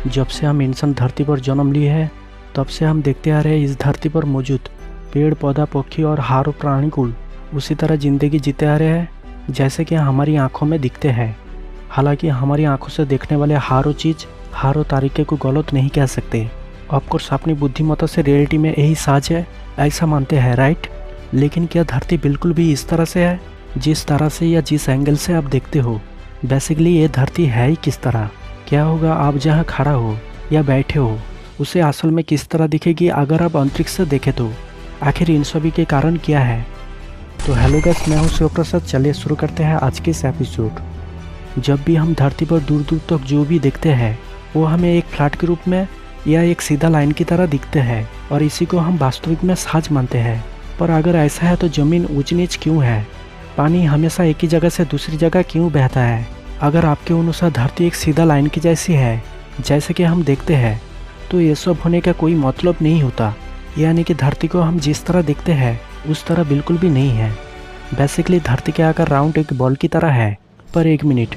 जब से हम इंसान धरती पर जन्म लिए हैं तब से हम देखते आ रहे हैं इस धरती पर मौजूद पेड़ पौधा पक्षी और हारों प्राणीकुल उसी तरह जिंदगी जीते आ रहे हैं जैसे कि हमारी आंखों में दिखते हैं। हालांकि हमारी आंखों से देखने वाले हारों चीज़ हारों तारीखे को गलत नहीं कह सकते। ऑफकोर्स अपनी बुद्धिमत्ता से रियलिटी में यही साज है ऐसा मानते हैं, राइट। लेकिन क्या धरती बिल्कुल भी इस तरह से है जिस तरह से या जिस एंगल से आप देखते हो? बेसिकली ये धरती है ही किस तरह? क्या होगा आप जहाँ खड़ा हो या बैठे हो उसे असल में किस तरह दिखेगी अगर आप अंतरिक्ष से देखें तो? आखिर इन सभी के कारण क्या है? तो हेलो गाइस, मैं हूँ शिवप्रसाद। चलिए शुरू करते हैं आज के इस एपिसोड। जब भी हम धरती पर दूर दूर तक जो भी देखते हैं वो हमें एक फ्लैट के रूप में या एक सीधा लाइन की तरह दिखते हैं और इसी को हम वास्तविक में सच मानते हैं। पर अगर ऐसा है तो ज़मीन ऊंच नीच क्यों है? पानी हमेशा एक ही जगह से दूसरी जगह क्यों बहता है? अगर आपके अनुसार धरती एक सीधा लाइन की जैसी है जैसे कि हम देखते हैं तो ये सब होने का कोई मतलब नहीं होता। यानी कि धरती को हम जिस तरह देखते हैं उस तरह बिल्कुल भी नहीं है। बेसिकली धरती के आकार राउंड एक बॉल की तरह है। पर एक मिनट,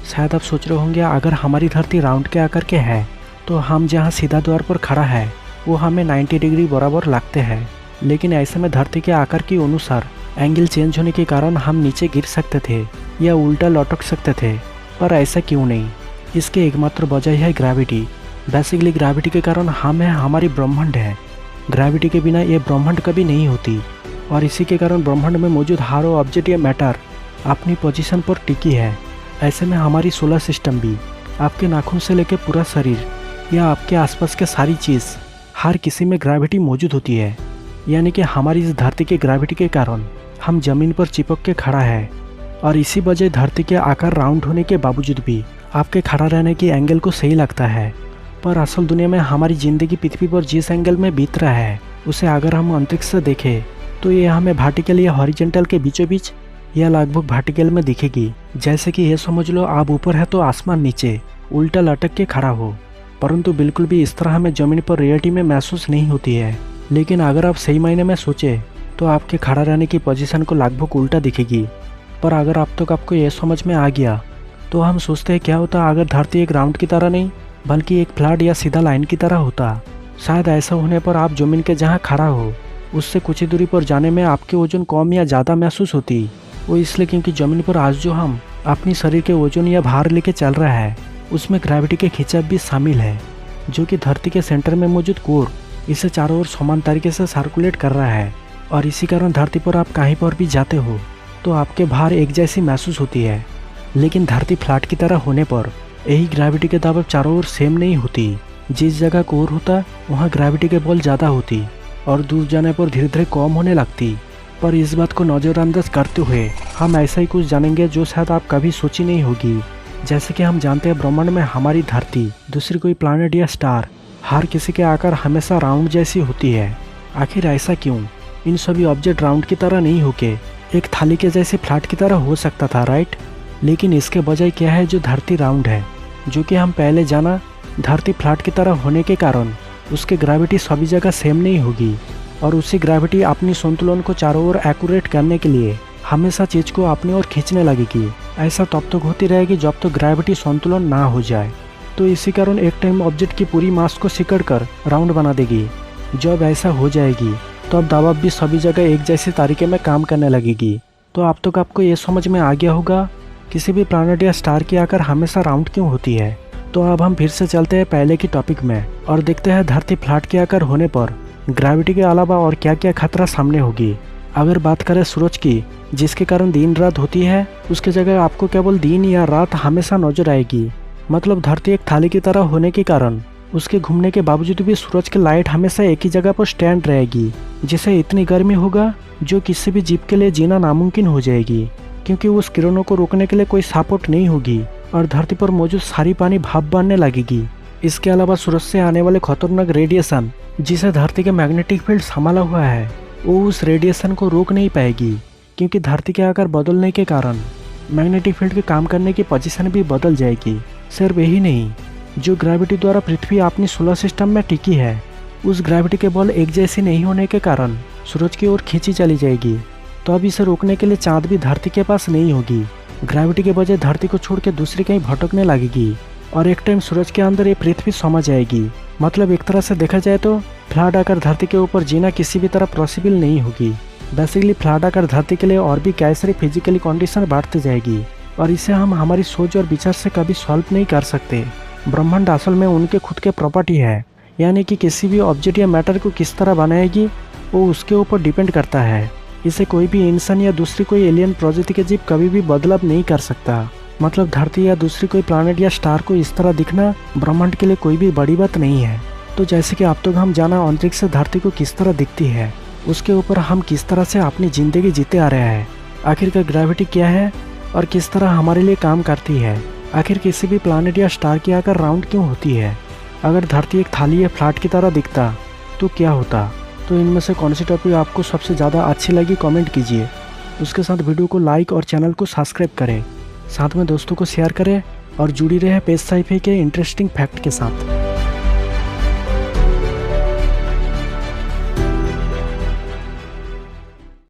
शायद आप सोच रहे होंगे अगर हमारी धरती राउंड के आकार के है तो हम जहाँ सीधा द्वार पर खड़ा है वो हमें 90 डिग्री बराबर लगते हैं। लेकिन ऐसे में धरती के आकार के अनुसार एंगल चेंज होने के कारण हम नीचे गिर सकते थे या उल्टा लटक सकते थे। पर ऐसा क्यों नहीं? इसके एकमात्र वजह है ग्रेविटी। बेसिकली ग्रेविटी के कारण हम हैं, हमारी ब्रह्मांड है। ग्रेविटी के बिना ये ब्रह्मांड कभी नहीं होती और इसी के कारण ब्रह्मांड में मौजूद हर ऑब्जेक्ट या मैटर अपनी पोजीशन पर टिकी है। ऐसे में हमारी सोलर सिस्टम भी, आपके नाखून से लेकर पूरा शरीर या आपके आसपास के सारी चीज़, हर किसी में ग्रेविटी मौजूद होती है। यानी कि हमारी इस धरती के ग्रेविटी के कारण हम ज़मीन पर चिपक के खड़ा है और इसी वजह धरती के आकार राउंड होने के बावजूद भी आपके खड़ा रहने की एंगल को सही लगता है। पर असल दुनिया में हमारी ज़िंदगी पृथ्वी पर जिस एंगल में बीत रहा है उसे अगर हम अंतरिक्ष से देखें तो ये हमें वर्टिकल या हॉरिजॉन्टल के बीचों बीच या लगभग वर्टिकल में दिखेगी। जैसे कि ये समझ लो आप ऊपर है तो आसमान नीचे उल्टा लटक के खड़ा हो। परंतु बिल्कुल भी इस तरह हमें ज़मीन पर रियलिटी में महसूस नहीं होती है। लेकिन अगर आप सही मायने में सोचें तो आपके खड़ा रहने की पोजीशन को लगभग उल्टा दिखेगी। पर अगर अब तक आपको ये समझ में आ गया तो हम सोचते हैं क्या होता अगर धरती एक राउंड की तरह नहीं बल्कि एक फ्लैट या सीधा लाइन की तरह होता। शायद ऐसा होने पर आप ज़मीन के जहाँ खड़ा हो उससे कुछ ही दूरी पर जाने में आपके वजन कम या ज़्यादा महसूस होती। वो इसलिए क्योंकि ज़मीन पर आज जो हम अपनी शरीर के वजन या भार लेके चल रहा है उसमें ग्रेविटी के खिंचाव भी शामिल है जो कि धरती के सेंटर में मौजूद कोर इसे चारों ओर समान तरीके से सर्कुलेट कर रहा है। और इसी कारण धरती पर आप कहीं पर भी जाते हो तो आपके भार एक जैसी महसूस होती है। लेकिन धरती फ्लैट की तरह होने पर यही ग्रेविटी के दबाव चारों ओर सेम नहीं होती। जिस जगह कोर होता वहाँ ग्रेविटी के बल ज़्यादा होती और दूर जाने पर धीरे धीरे कम होने लगती। पर इस बात को नज़रअंदाज करते हुए हम ऐसा ही कुछ जानेंगे जो शायद आप कभी सोची नहीं होगी। जैसे कि हम जानते हैं ब्रह्मांड में हमारी धरती, दूसरी कोई प्लैनेट या स्टार, हर किसी के आकार हमेशा राउंड जैसी होती है। आखिर ऐसा क्यों? इन सभी ऑब्जेक्ट राउंड की तरह नहीं होके एक थाली के जैसे फ्लैट की तरह हो सकता था, राइट। लेकिन इसके बजाय क्या है जो धरती राउंड है, जो कि हम पहले जाना धरती फ्लैट की तरह होने के कारण उसकी ग्रेविटी सभी जगह सेम नहीं होगी और उसी ग्रेविटी अपनी संतुलन को चारों ओर एक्यूरेट करने के लिए हमेशा चीज़ को अपनी ओर खींचने लगेगी। ऐसा तब तक होती रहेगी जब तक ग्रेविटी संतुलन ना हो जाए। तो इसी कारण एक टाइम ऑब्जेक्ट की पूरी मास को सिकड़ कर राउंड बना देगी। जब ऐसा हो जाएगी तो अब दबाव भी सभी जगह एक जैसी तरीके में काम करने लगेगी। तो अब तक आपको ये समझ में आ गया होगा किसी भी प्लैनेट या स्टार की आकार हमेशा राउंड क्यों होती है। तो अब हम फिर से चलते हैं पहले की टॉपिक में और देखते हैं धरती फ्लैट के आकार होने पर ग्रेविटी के अलावा और क्या क्या खतरा सामने होगी। अगर बात करें सूरज की, जिसके कारण दिन रात होती है, उसके जगह आपको केवल दिन या रात हमेशा नजर आएगी। मतलब धरती एक थाली की तरह होने के कारण उसके घूमने के बावजूद भी सूरज की लाइट हमेशा एक ही जगह पर स्टैंड रहेगी, जिससे इतनी गर्मी होगा जो किसी भी जीव के लिए जीना नामुमकिन हो जाएगी, क्योंकि उस किरणों को रोकने के लिए कोई सपोर्ट नहीं होगी और धरती पर मौजूद सारी पानी भाप बनने लगेगी। इसके अलावा सूरज से आने वाले खतरनाक रेडिएशन, जिसे धरती के मैग्नेटिक फील्ड संभाला हुआ है, वो उस रेडिएशन को रोक नहीं पाएगी, क्योंकि धरती के आकार बदलने के कारण मैग्नेटिक फील्ड के काम करने की पोजीशन भी बदल जाएगी। सिर्फ यही नहीं, जो ग्रेविटी द्वारा पृथ्वी अपनी सोलर सिस्टम में टिकी है उस ग्रेविटी के बल एक जैसी नहीं होने के कारण सूरज की ओर खींची चली जाएगी। तो अब इसे रोकने के लिए चांद भी धरती के पास नहीं होगी। ग्रेविटी के बजाय धरती को छोड़ के दूसरी कहीं भटकने लगेगी। और एक टाइम सूरज के अंदर ये पृथ्वी समा जाएगी। मतलब एक तरह से देखा जाए तो फ्लैट आकर धरती के ऊपर जीना किसी भी तरह पॉसिबल नहीं होगी। बेसिकली फ्लैट आकर धरती के लिए और भी कई सारी फिजिकली कंडीशन बढ़ती जाएगी और इसे हम हमारी सोच और विचार से कभी सॉल्व नहीं कर सकते। ब्रह्मांड असल में उनके खुद के प्रॉपर्टी है, यानी कि किसी भी ऑब्जेक्ट या मैटर को किस तरह बनाएगी वो उसके ऊपर डिपेंड करता है। इसे कोई भी इंसान या दूसरी कोई एलियन प्रजाति के जीव कभी भी बदलाव नहीं कर सकता। मतलब धरती या दूसरी कोई प्लैनेट या स्टार को इस तरह दिखना ब्रह्मांड के लिए कोई भी बड़ी बात नहीं है। तो जैसे कि अब तक हम जाना अंतरिक्ष से धरती को किस तरह दिखती है, उसके ऊपर हम किस तरह से अपनी ज़िंदगी जीते आ रहे हैं। आखिरकार ग्रेविटी क्या है और किस तरह हमारे लिए काम करती है। आखिर किसी भी प्लैनेट या स्टार की आकार राउंड क्यों होती है। अगर धरती एक थाली या फ्लैट की तरह दिखता तो क्या होता। तो इनमें से कौन सी टॉपिक आपको सबसे ज़्यादा अच्छी लगी कमेंट कीजिए। उसके साथ वीडियो को लाइक और चैनल को सब्सक्राइब करें। साथ में दोस्तों को शेयर करें और जुड़ी रहे पेज साइफाई के इंटरेस्टिंग फैक्ट के साथ।